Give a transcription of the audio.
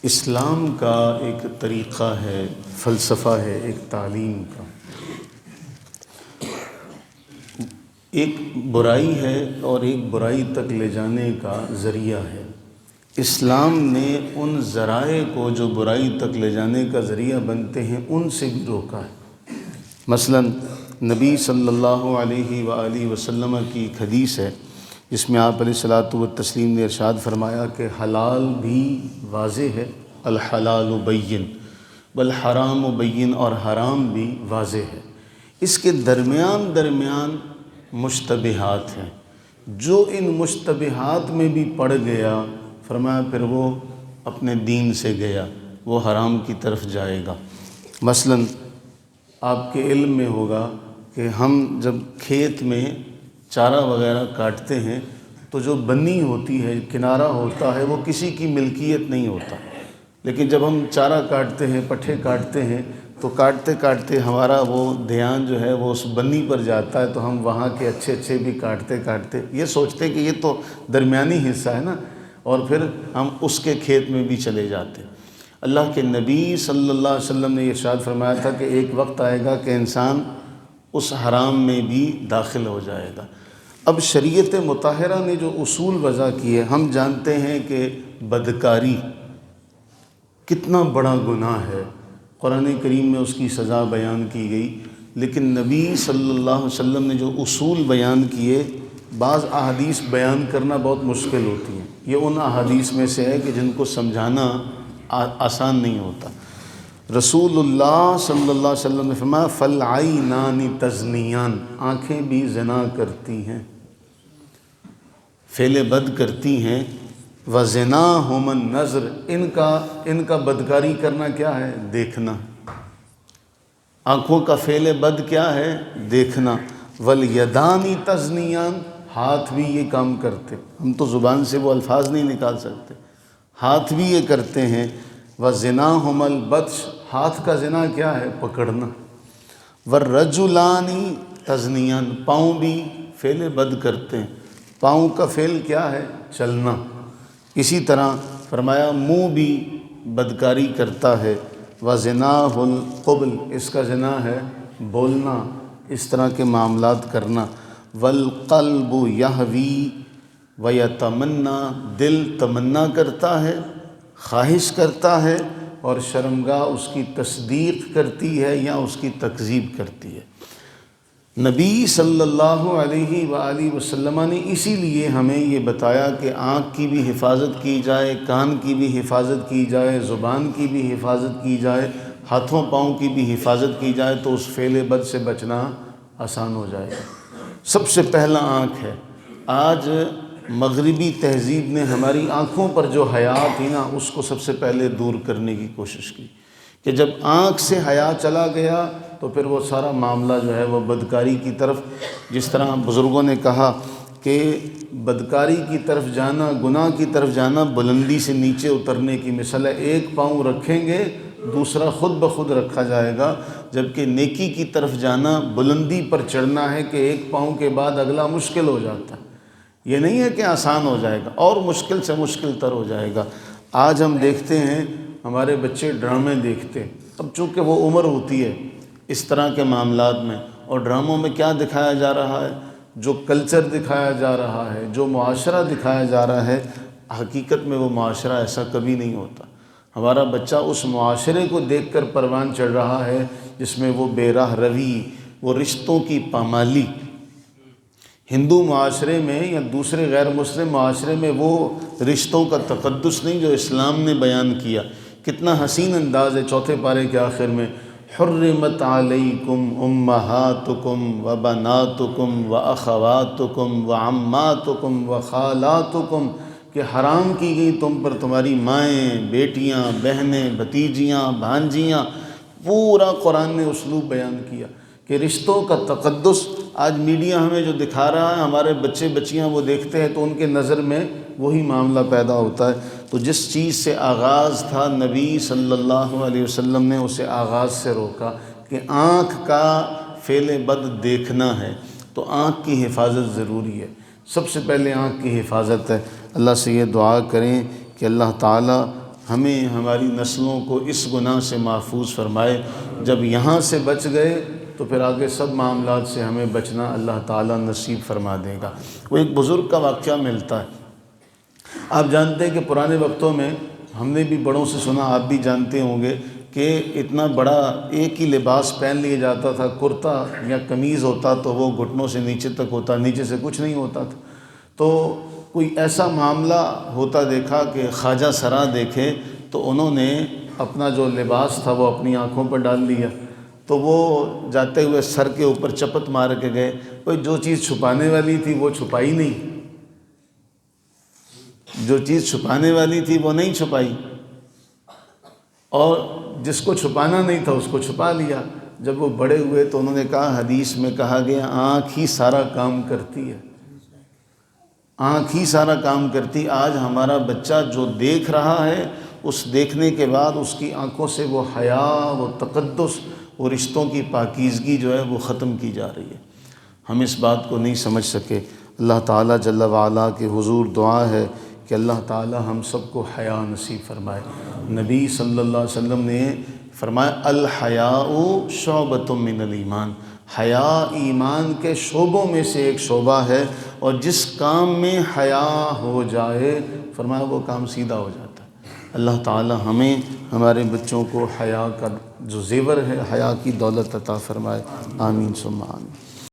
اسلام کا ایک طریقہ ہے، فلسفہ ہے، ایک تعلیم کا، ایک برائی ہے اور ایک برائی تک لے جانے کا ذریعہ ہے۔ اسلام نے ان ذرائع کو جو برائی تک لے جانے کا ذریعہ بنتے ہیں ان سے بھی روکا ہے۔ مثلا نبی صلی اللہ علیہ وآلہ وسلم کی ایک حدیث ہے جس میں آپ علیہ الصلاۃ والتسلیم نے ارشاد فرمایا کہ حلال بھی واضح ہے، الحلال بین والحرام بین، اور حرام بھی واضح ہے، اس کے درمیان مشتبہات ہیں۔ جو ان مشتبہات میں بھی پڑ گیا، فرمایا پھر وہ اپنے دین سے گیا، وہ حرام کی طرف جائے گا۔ مثلا آپ کے علم میں ہوگا کہ ہم جب کھیت میں چارہ وغیرہ کاٹتے ہیں تو جو بنی ہوتی ہے، کنارہ ہوتا ہے، وہ کسی کی ملکیت نہیں ہوتا، لیکن جب ہم چارہ کاٹتے ہیں، پٹھے کاٹتے ہیں، تو کاٹتے کاٹتے ہمارا وہ دھیان جو ہے وہ اس بنی پر جاتا ہے، تو ہم وہاں کے اچھے بھی کاٹتے یہ سوچتے ہیں کہ یہ تو درمیانی حصہ ہے نا، اور پھر ہم اس کے کھیت میں بھی چلے جاتے ہیں۔ اللہ کے نبی صلی اللہ علیہ وسلم نے ارشاد فرمایا تھا کہ ایک وقت آئے گا کہ انسان اس حرام میں بھی داخل ہو جائے گا۔ اب شریعت مطہرہ نے جو اصول وضع کیے، ہم جانتے ہیں کہ بدکاری کتنا بڑا گناہ ہے، قرآن کریم میں اس کی سزا بیان کی گئی، لیکن نبی صلی اللہ علیہ وسلم نے جو اصول بیان کیے، بعض احادیث بیان کرنا بہت مشکل ہوتی ہیں۔ یہ ان احادیث میں سے ہے کہ جن کو سمجھانا آسان نہیں ہوتا۔ رسول اللہ صلی اللہ علیہ وسلم نے فرمایا فالعینان تزنیان، آنکھیں بھی زنا کرتی ہیں، فعل بد کرتی ہیں، وزناہم النظر، ان کا بدکاری کرنا کیا ہے؟ دیکھنا۔ آنکھوں کا فعل بد کیا ہے؟ دیکھنا۔ والیدان تزنیان، ہاتھ بھی یہ کام کرتے، ہم تو زبان سے وہ الفاظ نہیں نکال سکتے، ہاتھ بھی یہ کرتے ہیں۔ وزناہم البطش، ہاتھ کا زنا کیا ہے؟ پکڑنا۔ والرجلان تزنیان، پاؤں بھی فعل بد کرتے ہیں، پاؤں کا فعل کیا ہے؟ چلنا۔ اسی طرح فرمایا منہ بھی بدکاری کرتا ہے، وزناہ القبل، اس کا زنا ہے بولنا، اس طرح کے معاملات کرنا۔ والقلب یہوی ویتمنا، دل تمنا کرتا ہے، خواہش کرتا ہے، اور شرمگاہ اس کی تصدیق کرتی ہے یا اس کی تکذیب کرتی ہے۔ نبی صلی اللہ علیہ وآلہ وسلم نے اسی لیے ہمیں یہ بتایا کہ آنکھ کی بھی حفاظت کی جائے، کان کی بھی حفاظت کی جائے، زبان کی بھی حفاظت کی جائے، ہاتھوں پاؤں کی بھی حفاظت کی جائے، تو اس فعل بد سے بچنا آسان ہو جائے گا۔ سب سے پہلا آنکھ ہے۔ آج مغربی تہذیب نے ہماری آنکھوں پر جو حیا تھی نا، اس کو سب سے پہلے دور کرنے کی کوشش کی، کہ جب آنکھ سے حیا چلا گیا تو پھر وہ سارا معاملہ جو ہے وہ بدکاری کی طرف، جس طرح بزرگوں نے کہا کہ بدکاری کی طرف جانا، گناہ کی طرف جانا بلندی سے نیچے اترنے کی مثال ہے۔ ایک پاؤں رکھیں گے، دوسرا خود بخود رکھا جائے گا، جبکہ نیکی کی طرف جانا بلندی پر چڑھنا ہے کہ ایک پاؤں کے بعد اگلا مشکل ہو جاتا ہے۔ یہ نہیں ہے کہ آسان ہو جائے گا، اور مشکل سے مشکل تر ہو جائے گا۔ آج ہم دیکھتے ہیں ہمارے بچے ڈرامے دیکھتے، اب چونکہ وہ عمر ہوتی ہے اس طرح کے معاملات میں، اور ڈراموں میں کیا دکھایا جا رہا ہے؟ جو کلچر دکھایا جا رہا ہے، جو معاشرہ دکھایا جا رہا ہے، حقیقت میں وہ معاشرہ ایسا کبھی نہیں ہوتا۔ ہمارا بچہ اس معاشرے کو دیکھ کر پروان چڑھ رہا ہے جس میں وہ بے راہ روی، وہ رشتوں کی پامالی۔ ہندو معاشرے میں یا دوسرے غیر مسلم معاشرے میں وہ رشتوں کا تقدس نہیں جو اسلام نے بیان کیا۔ کتنا حسین انداز ہے چوتھے پارے کے آخر میں، حرمت علیکم امہاتکم وبناتکم واخواتکم وعماتکم وخالاتکم، کہ حرام کی گئی تم پر تمہاری مائیں، بیٹیاں، بہنیں، بھتیجیاں، بھانجیاں۔ پورا قرآن نے اسلوب بیان کیا کہ رشتوں کا تقدس۔ آج میڈیا ہمیں جو دکھا رہا ہے، ہمارے بچے بچیاں وہ دیکھتے ہیں تو ان کے نظر میں وہی معاملہ پیدا ہوتا ہے۔ تو جس چیز سے آغاز تھا، نبی صلی اللہ علیہ وسلم نے اسے آغاز سے روکا کہ آنکھ کا فعل بد دیکھنا ہے، تو آنکھ کی حفاظت ضروری ہے۔ سب سے پہلے آنکھ کی حفاظت ہے۔ اللہ سے یہ دعا کریں کہ اللہ تعالیٰ ہمیں ہماری نسلوں کو اس گناہ سے محفوظ فرمائے۔ جب یہاں سے بچ گئے تو پھر آگے سب معاملات سے ہمیں بچنا اللہ تعالیٰ نصیب فرما دے گا۔ وہ ایک بزرگ کا واقعہ ملتا ہے۔ آپ جانتے ہیں کہ پرانے وقتوں میں ہم نے بھی بڑوں سے سنا، آپ بھی جانتے ہوں گے کہ اتنا بڑا ایک ہی لباس پہن لیا جاتا تھا، کرتا یا قمیض ہوتا تو وہ گھٹنوں سے نیچے تک ہوتا، نیچے سے کچھ نہیں ہوتا تھا۔ تو کوئی ایسا معاملہ ہوتا دیکھا کہ خواجہ سرا دیکھے تو انہوں نے اپنا جو لباس تھا وہ اپنی آنکھوں پر ڈال لیا، تو وہ جاتے ہوئے سر کے اوپر چپت مار کے گئے، کوئی جو چیز چھپانے والی تھی وہ چھپائی نہیں، جو چیز چھپانے والی تھی وہ نہیں چھپائی، اور جس کو چھپانا نہیں تھا اس کو چھپا لیا۔ جب وہ بڑے ہوئے تو انہوں نے کہا، حدیث میں کہا گیا آنکھ ہی سارا کام کرتی ہے، آنکھ ہی سارا کام کرتی۔ آج ہمارا بچہ جو دیکھ رہا ہے، اس دیکھنے کے بعد اس کی آنکھوں سے وہ حیا، وہ تقدس، وہ رشتوں کی پاکیزگی جو ہے وہ ختم کی جا رہی ہے۔ ہم اس بات کو نہیں سمجھ سکے۔ اللہ تعالیٰ جل وعلا کے حضور دعا ہے کہ اللہ تعالیٰ ہم سب کو حیا نصیب فرمائے۔ نبی صلی اللہ علیہ وسلم نے فرمایا الحیاء شعبۃ من الایمان، حیا ایمان کے شعبوں میں سے ایک شعبہ ہے، اور جس کام میں حیا ہو جائے فرمایا وہ کام سیدھا ہو جاتا ہے۔ اللہ تعالی ہمیں ہمارے بچوں کو حیا کا جو زیور ہے، حیا کی دولت عطا فرمائے۔ آمین ثم آمین۔